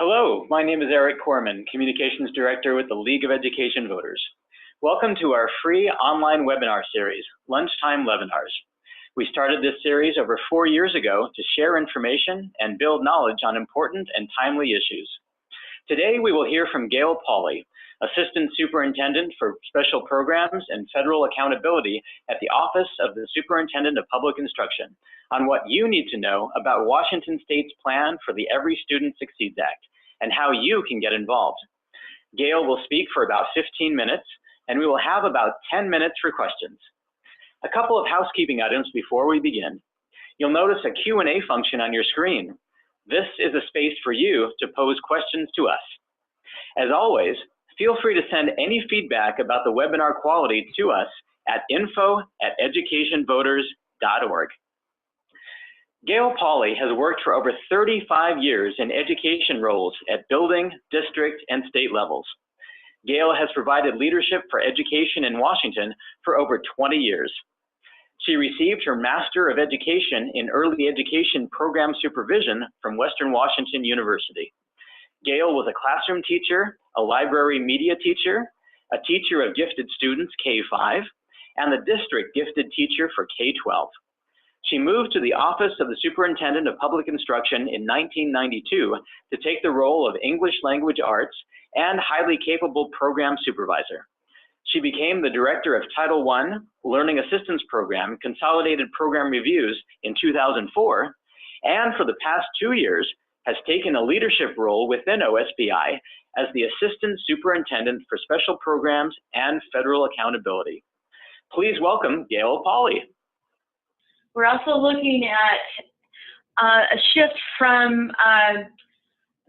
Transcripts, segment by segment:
Hello, my name is Arik Korman, Communications Director with the League of Education Voters. Welcome to our free online webinar series, Lunchtime LEVinars. We started this series over 4 years ago to share information and build knowledge on important and timely issues. Today we will hear from Gayle Pauley, Assistant Superintendent for Special Programs and Federal Accountability at the Office of the Superintendent of Public Instruction, on what you need to know about Washington State's plan for the Every Student Succeeds Act and how you can get involved. Gayle will speak for about 15 minutes, and we will have about 10 minutes for questions. A couple of housekeeping items before we begin. You'll notice a Q&A function on your screen. This is a space for you to pose questions to us. As always, feel free to send any feedback about the webinar quality to us at info@educationvoters.org. Gayle Pauley has worked for over 35 years in education roles at building, district, and state levels. Gayle has provided leadership for education in Washington for over 20 years. She received her Master of Education in Early Education Program Supervision from Western Washington University. Gayle was a classroom teacher, a library media teacher, a teacher of gifted students K-5, and the district gifted teacher for K-12. She moved to the Office of the Superintendent of Public Instruction in 1992 to take the role of English Language Arts and Highly Capable Program Supervisor. She became the Director of Title I Learning Assistance Program Consolidated Program Reviews in 2004, and for the past 2 years has taken a leadership role within OSPI as the Assistant Superintendent for Special Programs and Federal Accountability. Please welcome Gayle Pauley. We're also looking at a shift from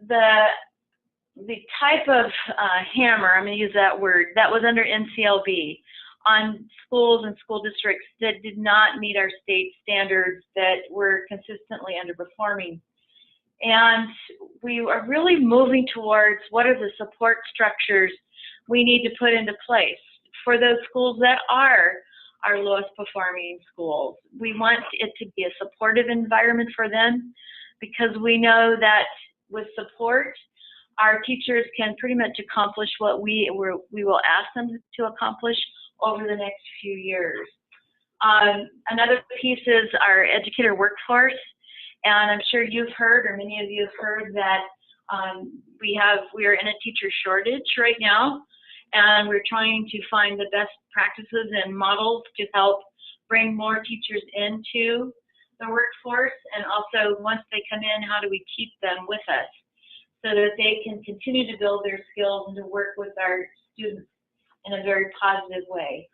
the type of hammer, I'm going to use that word, that was under NCLB on schools and school districts that did not meet our state standards, that were consistently underperforming. And we are really moving towards what are the support structures we need to put into place for those schools that are our lowest performing schools. We want it to be a supportive environment for them, because we know that with support, our teachers can pretty much accomplish what we will ask them to accomplish over the next few years. Another piece is our educator workforce, and I'm sure you've heard, or many of you have heard, that we are in a teacher shortage right now, and we're trying to find the best practices and models to help bring more teachers into the workforce, and also once they come in, how do we keep them with us so that they can continue to build their skills and to work with our students in a very positive way.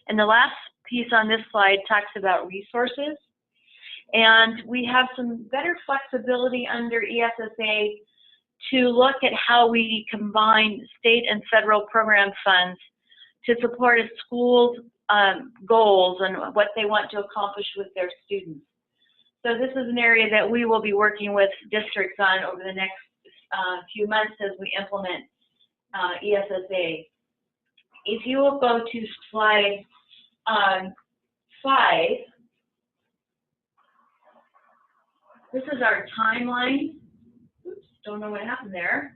And the last piece on this slide talks about resources, and we have some better flexibility under ESSA to look at how we combine state and federal program funds to support a school's goals and what they want to accomplish with their students. So this is an area that we will be working with districts on over the next few months as we implement ESSA. If you will go to slide 5, this is our timeline. Oops, don't know what happened there.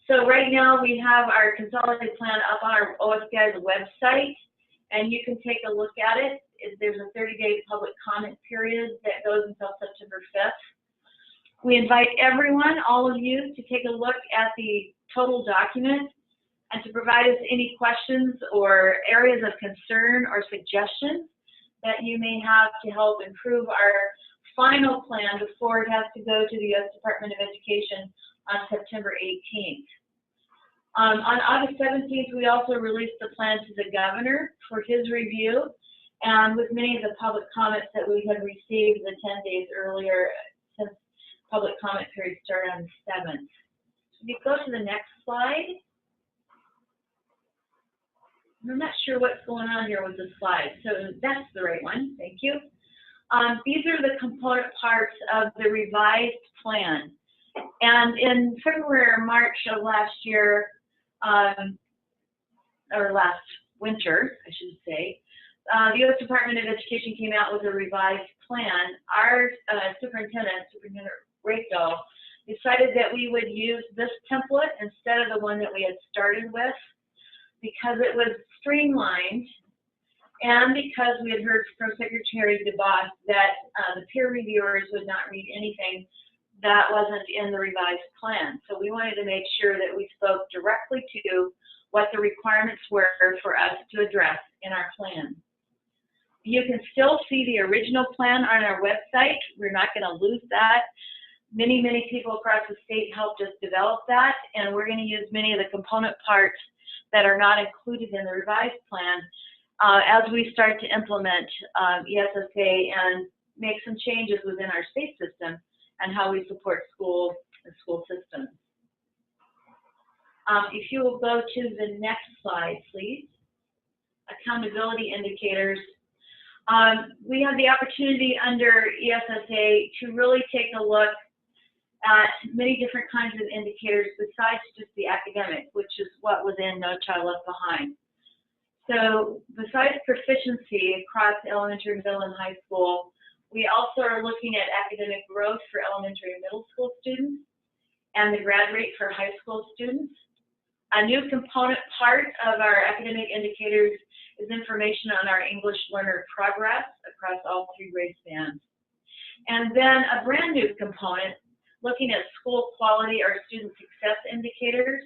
So right now we have our consolidated plan up on our OSPI's website, and you can take a look at it. There's a 30-day public comment period that goes until September 5th. We invite everyone, all of you, to take a look at the total document and to provide us any questions or areas of concern or suggestions that you may have to help improve our final plan before it has to go to the U.S. Department of Education on September 18th. On August 17th, we also released the plan to the governor for his review, and with many of the public comments that we had received the 10 days earlier since public comment period started on the 7th. If you go to the next slide. I'm not sure what's going on here with the slide, so that's the right one, thank you. These are the component parts of the revised plan. And in February or March of last year, or last winter, I should say, the U.S. Department of Education came out with a revised plan. Our Superintendent Rachel, decided that we would use this template instead of the one that we had started with because it was streamlined and because we had heard from Secretary DeBoss that the peer reviewers would not read anything that wasn't in the revised plan. So we wanted to make sure that we spoke directly to what the requirements were for us to address in our plan. You can still see the original plan on our website. We're not going to lose that. Many, many people across the state helped us develop that, and we're going to use many of the component parts that are not included in the revised plan as we start to implement ESSA and make some changes within our state system and how we support schools and school systems. If you will go to the next slide, please. Accountability indicators. We have the opportunity under ESSA to really take a look at many different kinds of indicators besides just the academic, which is what was in No Child Left Behind. So besides proficiency across elementary, middle, and high school, we also are looking at academic growth for elementary and middle school students and the grad rate for high school students. A new component part of our academic indicators is information on our English learner progress across all 3 grade spans. And then a brand new component, looking at school quality or student success indicators.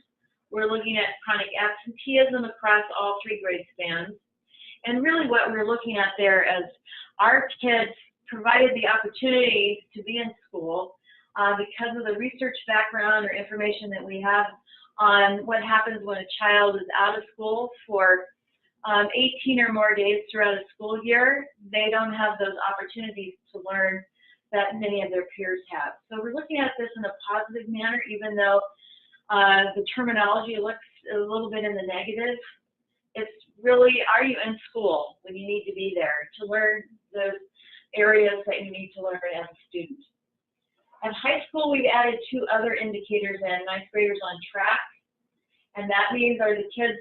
We're looking at chronic absenteeism across all 3 grade spans. And really what we're looking at there is our kids provided the opportunity to be in school because of the research background or information that we have on what happens when a child is out of school for 18 or more days throughout a school year. They don't have those opportunities to learn that many of their peers have. So we're looking at this in a positive manner, even though the terminology looks a little bit in the negative. It's really, are you in school when you need to be there to learn those areas that you need to learn as a student? At high school, we've added 2 other indicators in, 9th graders on track. And that means are the kids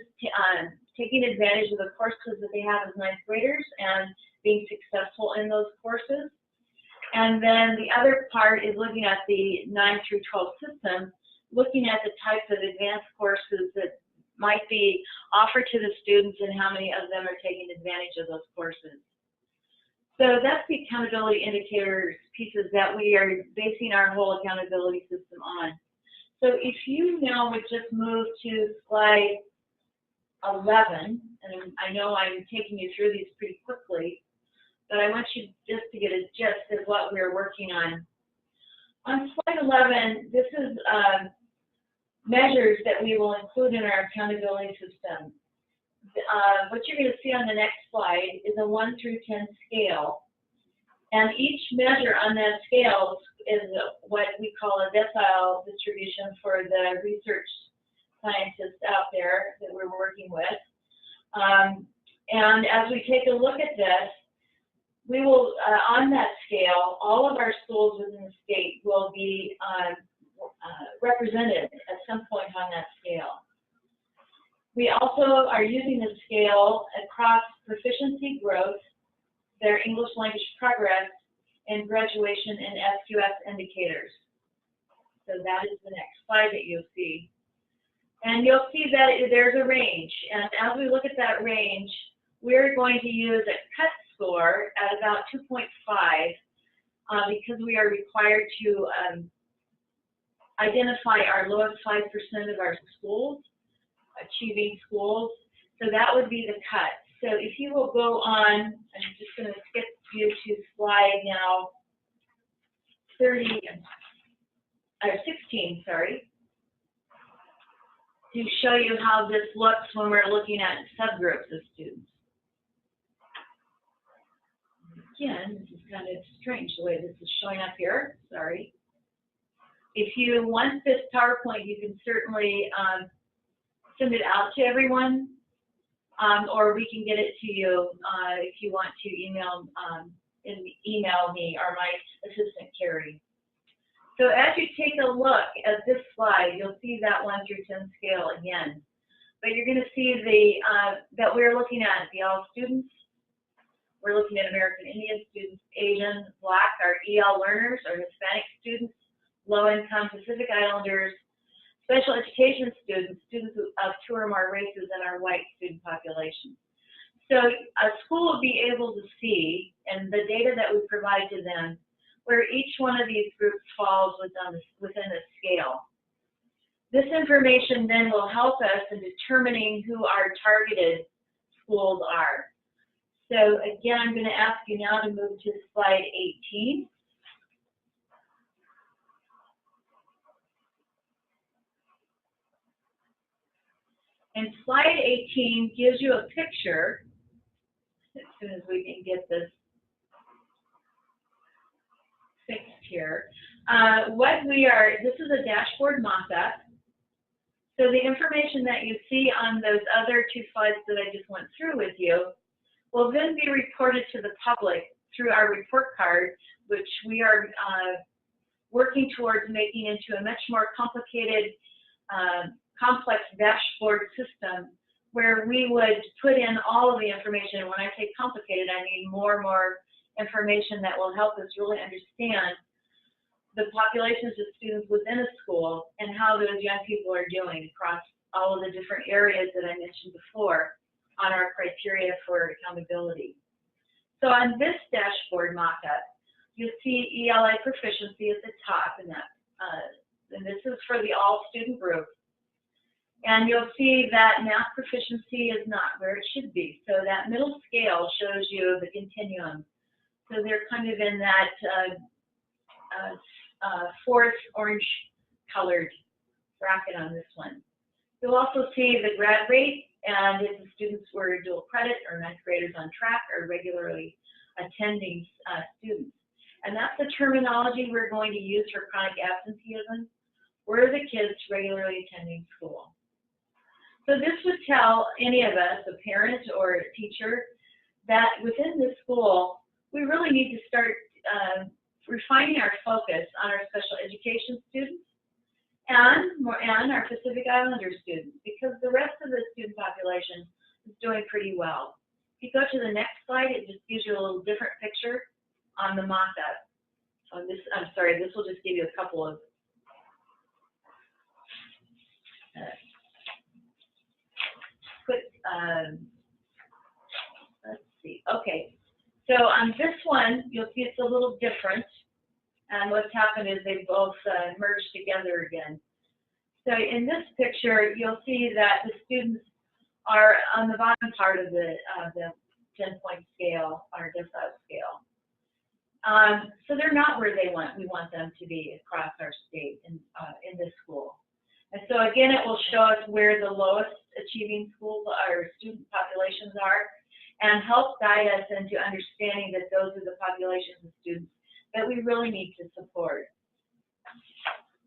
taking advantage of the courses that they have as 9th graders and being successful in those courses. And then the other part is looking at the 9 through 12 system, looking at the types of advanced courses that might be offered to the students and how many of them are taking advantage of those courses. So that's the accountability indicators pieces that we are basing our whole accountability system on. So if you now would just move to slide 11, and I know I'm taking you through these pretty quickly, but I want you just to get a gist of what we're working on. On slide 11, this is measures that we will include in our accountability system. What you're going to see on the next slide is a 1 through 10 scale. And each measure on that scale is what we call a decile distribution for the research scientists out there that we're working with. And as we take a look at this, we will, on that scale, all of our schools within the state will be represented at some point on that scale. We also are using the scale across proficiency growth, their English language progress, and graduation and SQS indicators. So that is the next slide that you'll see. And you'll see that there's a range. And as we look at that range, we're going to use a cut score at about 2.5 because we are required to identify our lowest 5% of our schools, achieving schools. So that would be the cut. So if you will go on, I'm just going to skip you to slide now 16, sorry, to show you how this looks when we're looking at subgroups of students. Again, this is kind of strange the way this is showing up here, sorry. If you want this PowerPoint, you can certainly send it out to everyone, or we can get it to you if you want to email me or my assistant, Carrie. So as you take a look at this slide, you'll see that 1 through 10 scale again. But you're going to see that we're looking at the all students. We're looking at American Indian students, Asian, Black, our EL learners, our Hispanic students, low-income Pacific Islanders, special education students, students of 2 or more races in our white student population. So a school will be able to see, and the data that we provide to them, where each one of these groups falls within a scale. This information then will help us in determining who our targeted schools are. So again, I'm going to ask you now to move to slide 18. And slide 18 gives you a picture, as soon as we can get this fixed here. This is a dashboard mock-up. So the information that you see on those other 2 slides that I just went through with you will then be reported to the public through our report card, which we are working towards making into a much more complicated, complex dashboard system where we would put in all of the information. When I say complicated, I mean more and more information that will help us really understand the populations of students within a school and how those young people are doing across all of the different areas that I mentioned before on our criteria for accountability. So on this dashboard mock-up, you'll see ELA proficiency at the top, and this is for the all student group. And you'll see that math proficiency is not where it should be. So that middle scale shows you the continuum. So they're kind of in that fourth orange colored bracket on this one. You'll also see the grad rate, and if the students were dual credit or 9th graders on track or regularly attending students. And that's the terminology we're going to use for chronic absenteeism. Were the kids regularly attending school? So this would tell any of us, a parent or a teacher, that within this school, we really need to start refining our focus on our special education students and our Pacific Islander students, because the rest of the student population is doing pretty well. If you go to the next slide, it just gives you a little different picture on the mock-up. I'm sorry, this will just give you a couple of quick, let's see. Okay, so on this one, you'll see it's a little different. And what's happened is they both merged together again. So in this picture, you'll see that the students are on the bottom part of the 10-point scale, or decile scale. So they're not where we want them to be across our state in this school. And so again, it will show us where the lowest achieving schools or student populations are, and help guide us into understanding that those are the populations of students that we really need to support.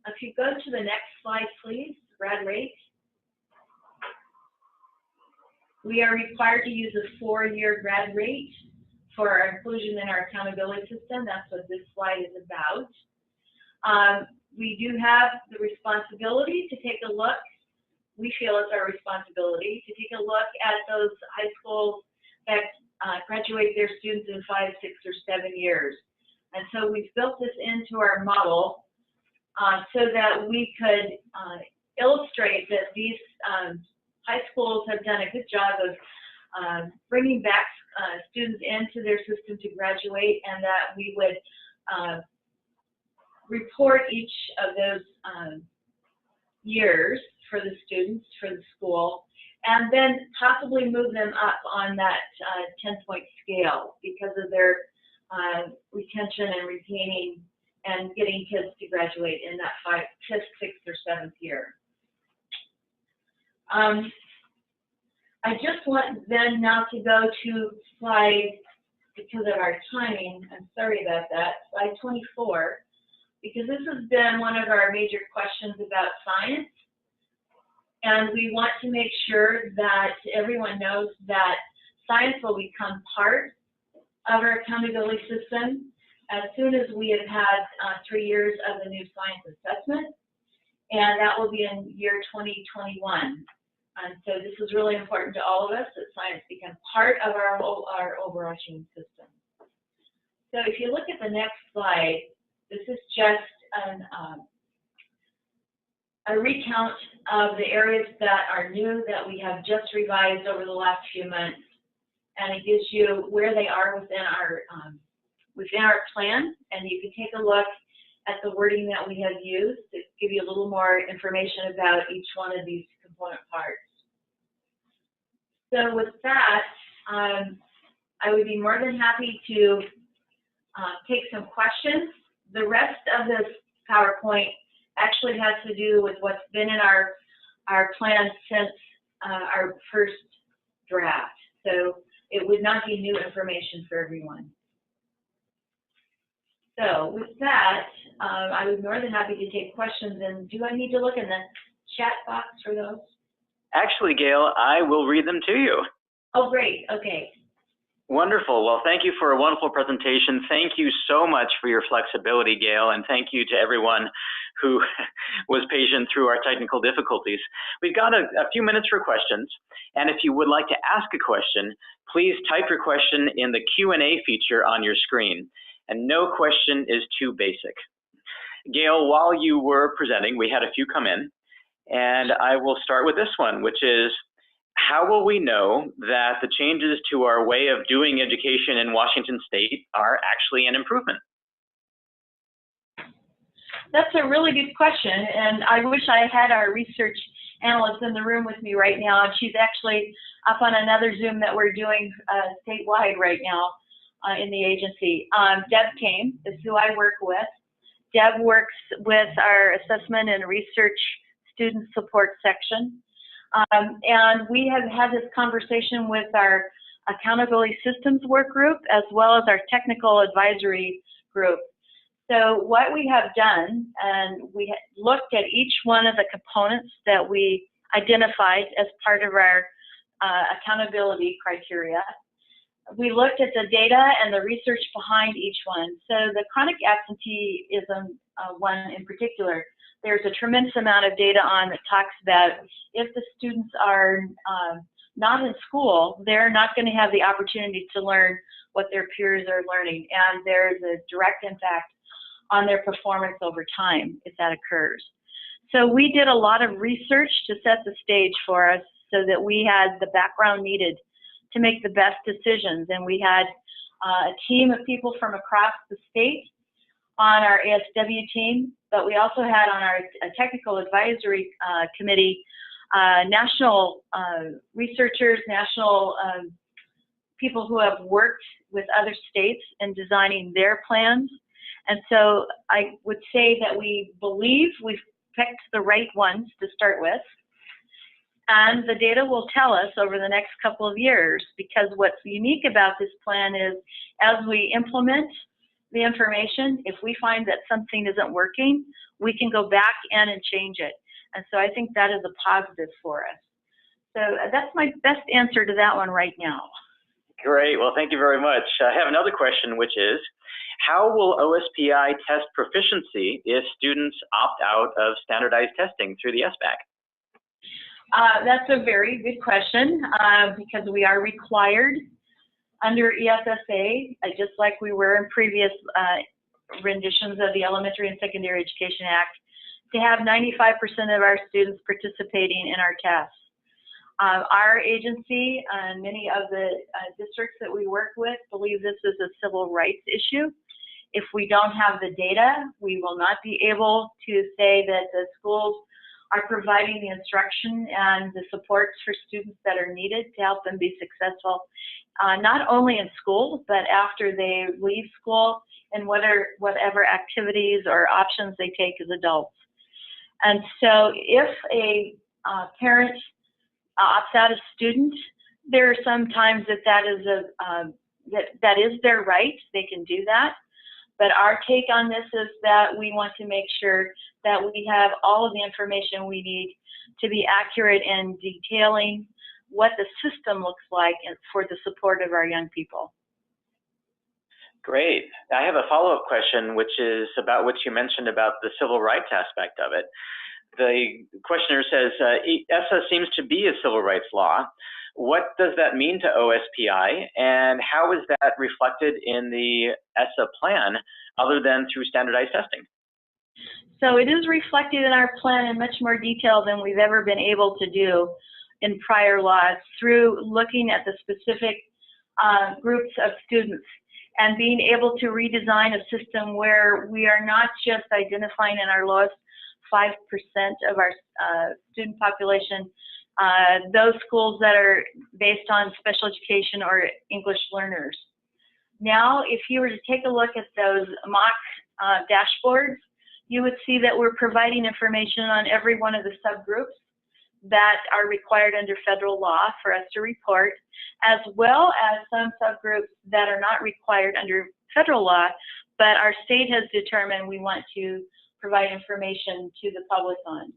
If you go to the next slide, please, grad rate. We are required to use a 4-year grad rate for our inclusion in our accountability system. That's what this slide is about. We do have the responsibility to take a look. We feel it's our responsibility to take a look at those high schools that graduate their students in 5, 6, or 7 years. And so we've built this into our model so that we could illustrate that these high schools have done a good job of bringing back students into their system to graduate, and that we would report each of those years for the students, for the school, and then possibly move them up on that 10-point scale because of their retention and retaining and getting kids to graduate in that 5th, 6th, or 7th year. I just want then now to go to slide, because of our timing, I'm sorry about that, slide 24, because this has been one of our major questions about science. And we want to make sure that everyone knows that science will become part of our accountability system as soon as we have had 3 years of the new science assessment, and that will be in year 2021. And so this is really important to all of us, that science become part of our overarching system. So if you look at the next slide, this is just a recount of the areas that are new that we have just revised over the last few months, and it gives you where they are within our plan, and you can take a look at the wording that we have used to give you a little more information about each one of these component parts. So with that, I would be more than happy to take some questions. The rest of this PowerPoint actually has to do with what's been in our plan since our first draft. So it would not be new information for everyone. So with that, I would be more than happy to take questions. And do I need to look in the chat box for those? Actually, Gayle, I will read them to you. Oh, great. Okay. Wonderful. Well, thank you for a wonderful presentation. Thank you so much for your flexibility, Gayle, and thank you to everyone who was patient through our technical difficulties. We've got a few minutes for questions, and if you would like to ask a question, please type your question in the Q&A feature on your screen, and no question is too basic. Gayle, while you were presenting, we had a few come in, and I will start with this one, which is, how will we know that the changes to our way of doing education in Washington State are actually an improvement? That's a really good question, and I wish I had our research analyst in the room with me right now, and she's actually up on another Zoom that we're doing statewide right now in the agency. Deb Kane is who I work with. Deb works with our assessment and research student support section. And we have had this conversation with our accountability systems work group as well as our technical advisory group. So what we have done, and we looked at each one of the components that we identified as part of our accountability criteria. We looked at the data and the research behind each one. So the chronic absenteeism one in particular, there's a tremendous amount of data on that talks about if the students are not in school, they're not going to have the opportunity to learn what their peers are learning. And there's a direct impact on their performance over time if that occurs. So we did a lot of research to set the stage for us so that we had the background needed to make the best decisions. And we had a team of people from across the state on our ASW team, but we also had on our technical advisory committee national researchers, national people who have worked with other states in designing their plans. And so I would say that we believe we've picked the right ones to start with. And the data will tell us over the next couple of years, because what's unique about this plan is as we implement the information, if we find that something isn't working, we can go back in and change it. And so I think that is a positive for us. So that's my best answer to that one right now. Great. Well, thank you very much. I have another question, which is, how will OSPI test proficiency if students opt out of standardized testing through the SBAC? That's a very good question because we are required under ESSA, just like we were in previous renditions of the Elementary and Secondary Education Act, to have 95% of our students participating in our tests. Our agency and many of the districts that we work with believe this is a civil rights issue. If we don't have the data, we will not be able to say that the schools are providing the instruction and the supports for students that are needed to help them be successful, not only in school, but after they leave school and whatever activities or options they take as adults. And so if a parent opts out a student, there are some times that is their right, they can do that. But our take on this is that we want to make sure that we have all of the information we need to be accurate in detailing what the system looks like for the support of our young people. Great. I have a follow-up question, which is about what you mentioned about the civil rights aspect of it. The questioner says, ESSA seems to be a civil rights law. What does that mean to OSPI, and how is that reflected in the ESSA plan other than through standardized testing? So it is reflected in our plan in much more detail than we've ever been able to do in prior laws through looking at the specific groups of students and being able to redesign a system where we are not just identifying in our lowest 5% of our student population those schools that are based on special education or English learners. Now, if you were to take a look at those mock dashboards, you would see that we're providing information on every one of the subgroups that are required under federal law for us to report, as well as some subgroups that are not required under federal law, but our state has determined we want to provide information to the public on.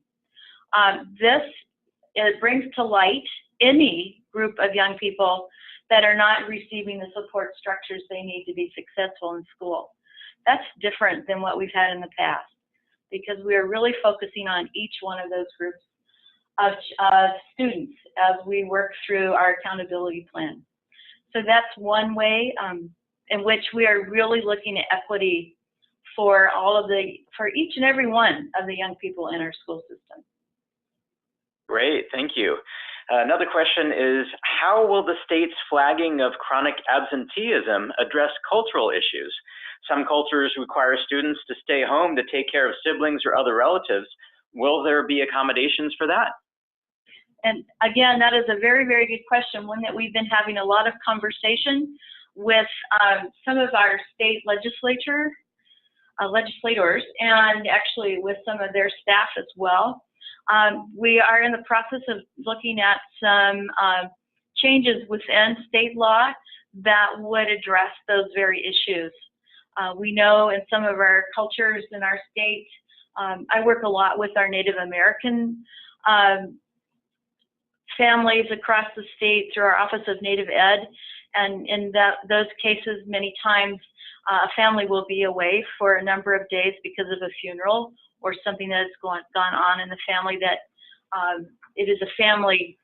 It brings to light any group of young people that are not receiving the support structures they need to be successful in school. That's different than what we've had in the past, because we are really focusing on each one of those groups of students as we work through our accountability plan. So that's one way in which we are really looking at equity for for each and every one of the young people in our school system. Great, thank you. Another question is, how will the state's flagging of chronic absenteeism address cultural issues? Some cultures require students to stay home to take care of siblings or other relatives. Will there be accommodations for that? And again, that is a very, very good question, one that we've been having a lot of conversation with some of our state legislators, and actually with some of their staff as well. We are in the process of looking at some changes within state law that would address those very issues. We know in some of our cultures in our state, I work a lot with our Native American families across the state through our Office of Native Ed, and in those cases, many times a family will be away for a number of days because of a funeral or something that has gone on in the family that it is a family,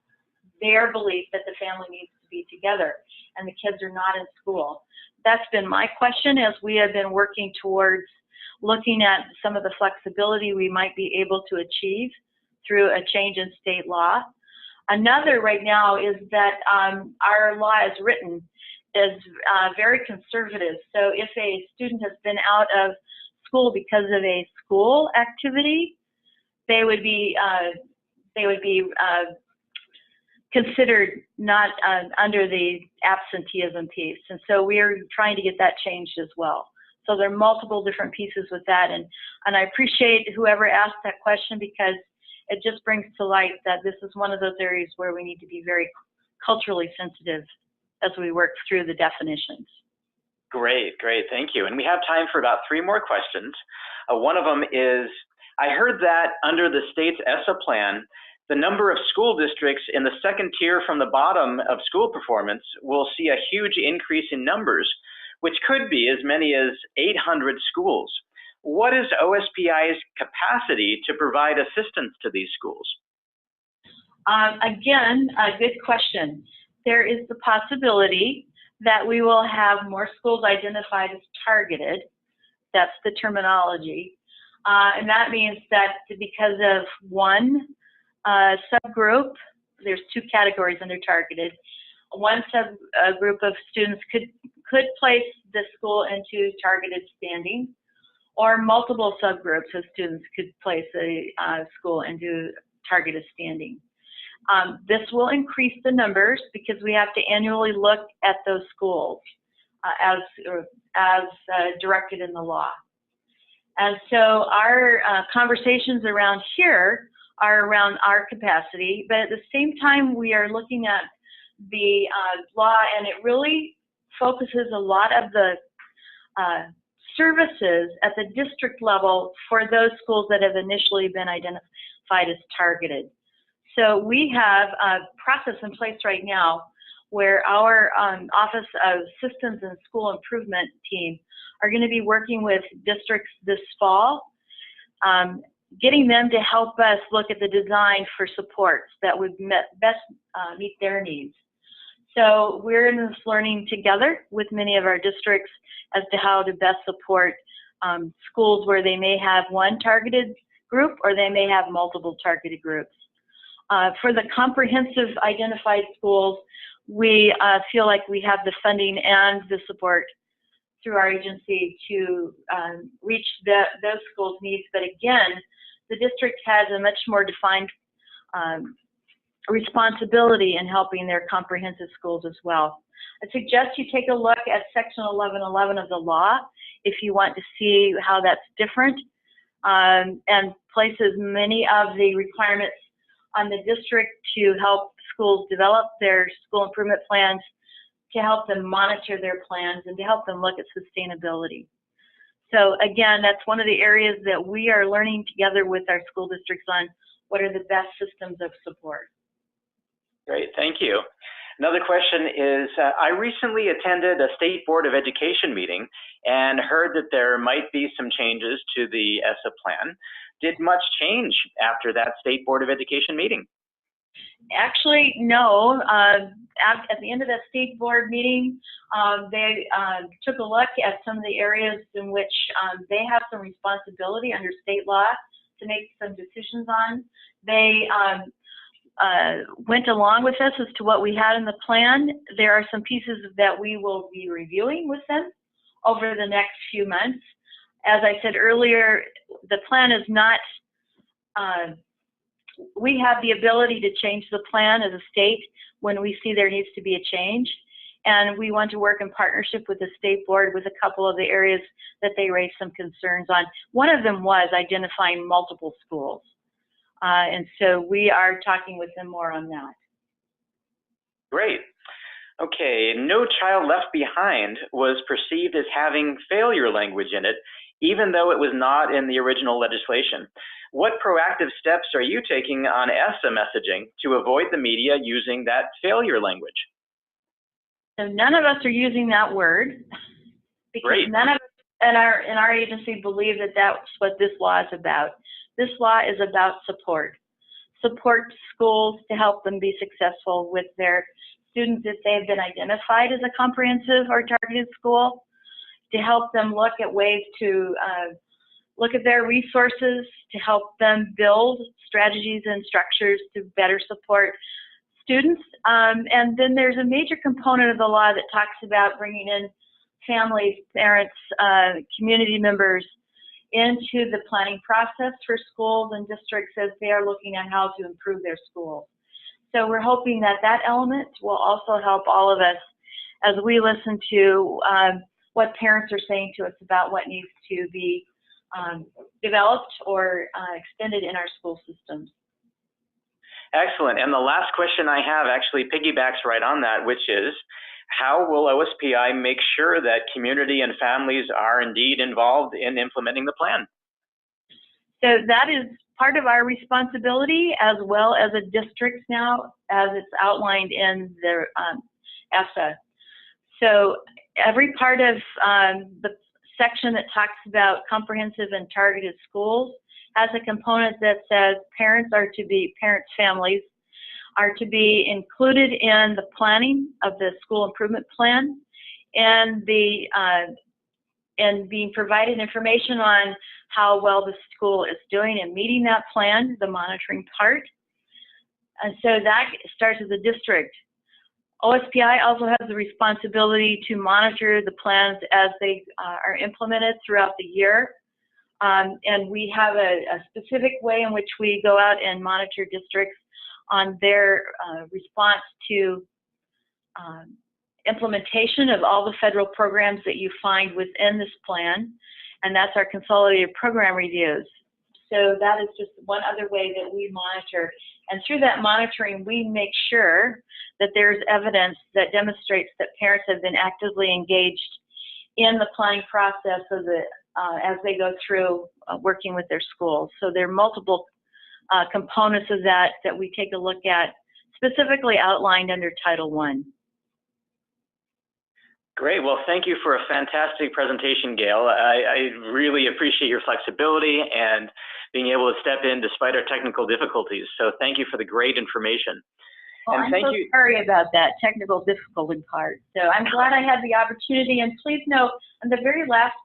their belief that the family needs to be together and the kids are not in school. That's been my question as we have been working towards looking at some of the flexibility we might be able to achieve through a change in state law. Another right now is that our law as written is very conservative. So if a student has been out of school because of a school activity, they would be considered not under the absenteeism piece. And so we're trying to get that changed as well. So there are multiple different pieces with that. And I appreciate whoever asked that question, because it just brings to light that this is one of those areas where we need to be very culturally sensitive as we work through the definitions. Great, great, thank you. And we have time for about 3 more questions. One of them is, I heard that under the state's ESSA plan, the number of school districts in the second tier from the bottom of school performance will see a huge increase in numbers, which could be as many as 800 schools. What is OSPI's capacity to provide assistance to these schools? Again, a good question. There is the possibility that we will have more schools identified as targeted. That's the terminology. And that means that because of one subgroup, there's 2 categories under targeted. One subgroup of students could place the school into targeted standing, or multiple subgroups of students could place a school into targeted standing. This will increase the numbers because we have to annually look at those schools as directed in the law. And so our conversations around here are around our capacity, but at the same time we are looking at the law, and it really focuses a lot of the services at the district level for those schools that have initially been identified as targeted. So we have a process in place right now where our Office of Systems and School Improvement team are going to be working with districts this fall, getting them to help us look at the design for supports that would best meet their needs. So we're in this learning together with many of our districts as to how to best support schools where they may have one targeted group or they may have multiple targeted groups. For the comprehensive identified schools, we feel like we have the funding and the support through our agency to reach those schools' needs. But again, the district has a much more defined responsibility in helping their comprehensive schools as well. I suggest you take a look at Section 1111 of the law if you want to see how that's different, and places many of the requirements on the district to help schools develop their school improvement plans, to help them monitor their plans, and to help them look at sustainability. So again, that's one of the areas that we are learning together with our school districts on what are the best systems of support. Great, thank you. Another question is, I recently attended a State Board of Education meeting and heard that there might be some changes to the ESSA plan. Did much change after that State Board of Education meeting? Actually, no. At the end of that State Board meeting, they took a look at some of the areas in which they have some responsibility under state law to make some decisions on. They went along with us as to what we had in the plan. There are some pieces that we will be reviewing with them over the next few months. As I said earlier, the plan is not, we have the ability to change the plan as a state when we see there needs to be a change. And we want to work in partnership with the State Board with a couple of the areas that they raised some concerns on. One of them was identifying multiple schools. And so we are talking with them more on that. Great. Okay, No Child Left Behind was perceived as having failure language in it, even though it was not in the original legislation. What proactive steps are you taking on ESSA messaging to avoid the media using that failure language? So none of us are using that word because Great. None of us in our agency believe that that's what this law is about. This law is about support. Support schools to help them be successful with their students if they've been identified as a comprehensive or targeted school, to help them look at ways to look at their resources, to help them build strategies and structures to better support students. And then there's a major component of the law that talks about bringing in families, parents, community members into the planning process for schools and districts as they are looking at how to improve their schools. So we're hoping that that element will also help all of us as we listen to what parents are saying to us about what needs to be developed or extended in our school systems. Excellent. And the last question I have actually piggybacks right on that, which is, how will OSPI make sure that community and families are indeed involved in implementing the plan? So that is part of our responsibility as well as a district now, as it's outlined in the ESSA. So every part of the section that talks about comprehensive and targeted schools has a component that says parents, families are to be included in the planning of the school improvement plan and being provided information on how well the school is doing and meeting that plan, the monitoring part. And so that starts with the district. OSPI also has the responsibility to monitor the plans as they are implemented throughout the year. And we have a specific way in which we go out and monitor districts on their response to implementation of all the federal programs that you find within this plan, and that's our consolidated program reviews. So that is just one other way that we monitor. And through that monitoring, we make sure that there's evidence that demonstrates that parents have been actively engaged in the planning process of as they go through working with their schools. So there are multiple components of that we take a look at, specifically outlined under Title I. Great. Well, thank you for a fantastic presentation, Gayle. I really appreciate your flexibility and being able to step in despite our technical difficulties. So thank you for the great information. Well, and I'm so sorry about that technical difficulty part. So I'm glad I had the opportunity. And please note, on the very last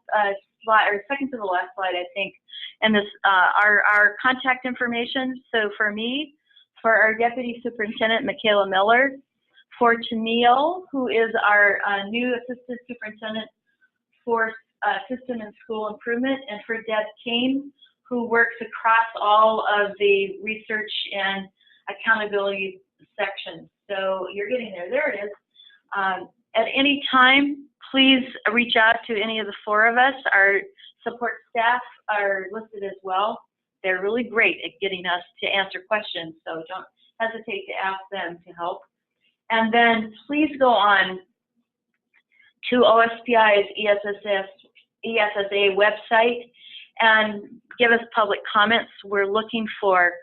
slide, or second to the last slide, I think, and this our contact information. So for me, for our Deputy Superintendent, Michaela Miller, for Tennille, who is our new Assistant Superintendent for System and School Improvement, and for Deb Kane, who works across all of the research and accountability sections. So you're getting there. There it is. At any time, please reach out to any of the four of us. Our support staff are listed as well. They're really great at getting us to answer questions, so don't hesitate to ask them to help. And then please go on to OSPI's ESSA website and give us public comments. We're looking for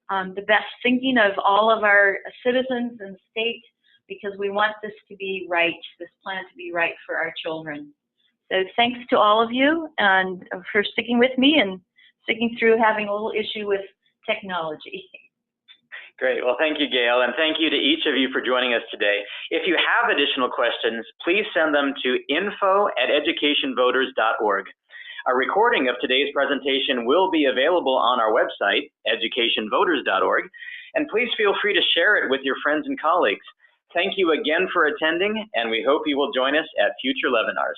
the best thinking of all of our citizens and state, because we want this to be right, this plan to be right for our children. So thanks to all of you and for sticking with me and sticking through having a little issue with technology. Great. Well, thank you, Gayle, and thank you to each of you for joining us today. If you have additional questions, please send them to info@educationvoters.org. A recording of today's presentation will be available on our website, educationvoters.org, and please feel free to share it with your friends and colleagues. Thank you again for attending, and we hope you will join us at future LEVinars.